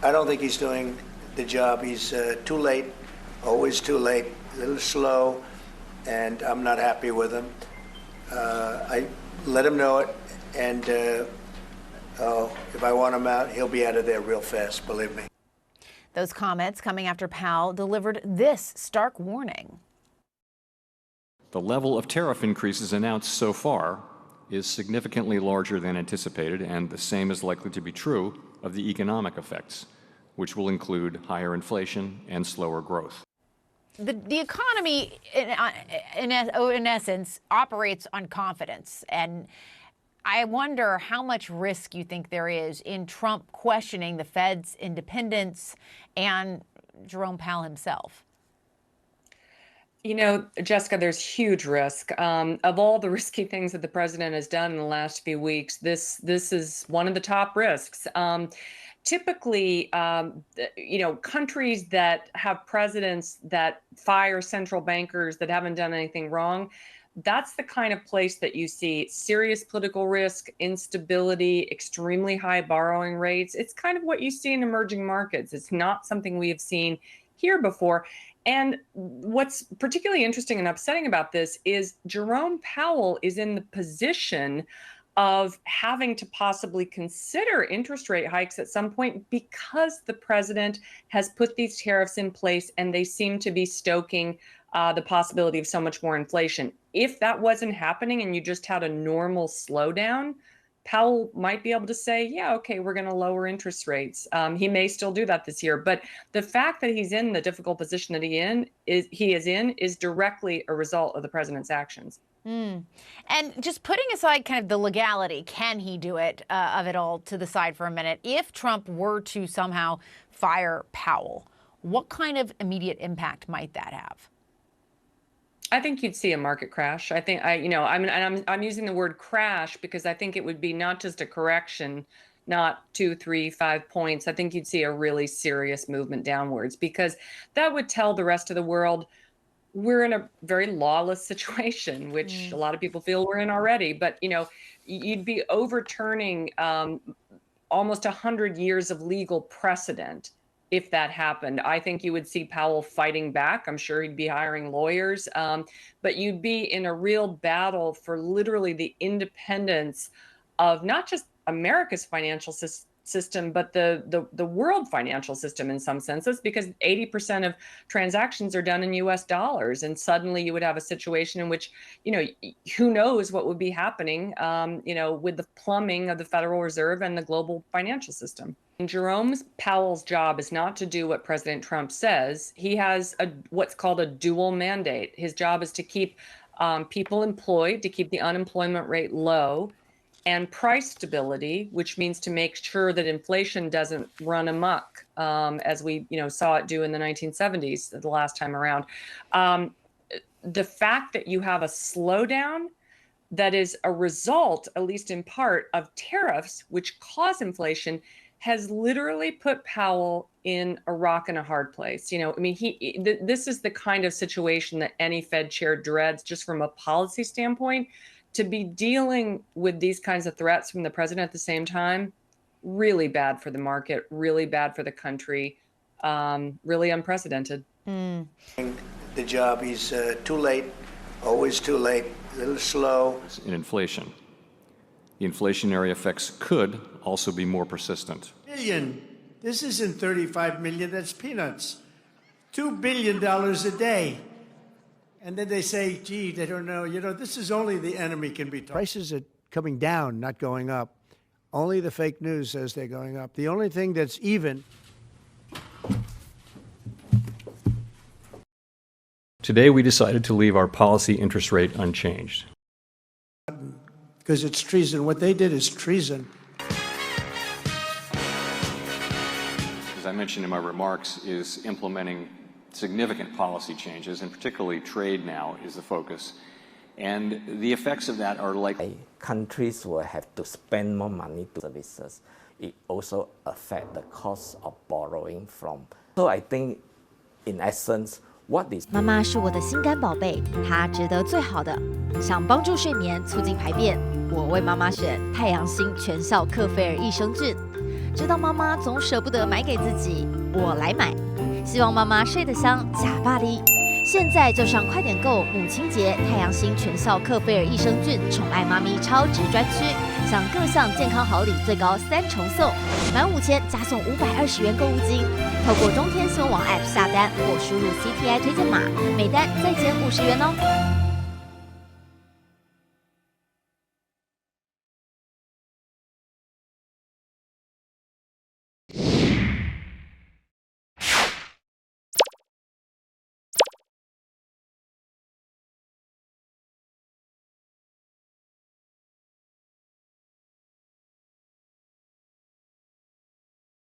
I don't think he's doing the job. He's too late, always too late, a little slow, and I'm not happy with him. I let him know it, and if I want him out, he'll be out of there real fast, believe me. Those comments coming after Powell delivered this stark warning. The level of tariff increases announced so far is significantly larger than anticipated, and the same is likely to be true of the economic effects, which will include higher inflation and slower growth. The economy, in essence, operates on confidence, and I wonder how much risk you think there is in Trump questioning the Fed's independence and Jerome Powell himself. You know, Jessica, there's huge risk. Of all the risky things that the president has done in the last few weeks, this is one of the top risks. Typically, you know, countries that have presidents that fire central bankers that haven't done anything wrong, that's the kind of place that you see serious political risk, instability, extremely high borrowing rates. It's kind of what you see in emerging markets. It's not something we have seen here before. And what's particularly interesting and upsetting about this is Jerome Powell is in the position of having to possibly consider interest rate hikes at some point because the president has put these tariffs in place and they seem to be stoking the possibility of so much more inflation. If that wasn't happening and you just had a normal slowdown, Powell might be able to say, yeah, okay, we're going to lower interest rates. He may still do that this year. But the fact that he's in the difficult position that he is in is directly a result of the president's actions. And just putting aside kind of the legality, can he do it, of it all to the side for a minute, if Trump were to somehow fire Powell, what kind of immediate impact might that have? I think you'd see a market crash. I think I'm using the word crash because I think it would be not just a correction, not 2, 3, 5 points. I think you'd see a really serious movement downwards because that would tell the rest of the world we're in a very lawless situation, which a lot of people feel we're in already. But, you know, you'd be overturning almost 100 years of legal precedent. If that happened, I think you would see Powell fighting back. I'm sure he'd be hiring lawyers, but you'd be in a real battle for literally the independence of not just America's financial system, but the world financial system in some senses, because 80% of transactions are done in US dollars. And suddenly you would have a situation in which, you know, who knows what would be happening, you know, with the plumbing of the Federal Reserve and the global financial system. Jerome Powell's job is not to do what President Trump says. He has what's called a dual mandate. His job is to keep people employed, to keep the unemployment rate low, and price stability, which means to make sure that inflation doesn't run amok, as we saw it do in the 1970s, the last time around. The fact that you have a slowdown that is a result, at least in part, of tariffs, which cause inflation, has literally put Powell in a rock and a hard place. You know, I mean, this is the kind of situation that any Fed chair dreads just from a policy standpoint. To be dealing with these kinds of threats from the president at the same time, really bad for the market, really bad for the country, really unprecedented. The job, he's too late, always too late, a little slow. In inflation, the inflationary effects could also be more persistent. Billion. This isn't 35 million, that's peanuts. $2 billion a day. And then they say, gee, they don't know. You know, this is only the enemy can be taught. Prices are coming down, not going up. Only the fake news says they're going up. The only thing that's even. Today, we decided to leave our policy interest rate unchanged. Because it's treason. What they did is treason. As I mentioned in my remarks, is implementing significant policy changes, and particularly trade now is the focus. And the effects of that are likely. Countries will have to spend more money to services. It also affects the cost of borrowing from. So I think, in essence, what is 妈妈是我的心肝宝贝，她值得最好的。想帮助睡眠，促进排便，我为妈妈选太阳星全效克菲尔益生菌。知道妈妈总舍不得买给自己，我来买，希望妈妈睡得香，假巴黎。现在就上快点购母亲节太阳星全效克菲尔益生菌宠爱妈咪超值专区，享各项健康好礼最高3重送，满5000加送520元购物金。透过中天新闻网 App 下单或输入 CTI 推荐码，每单再减50元哦。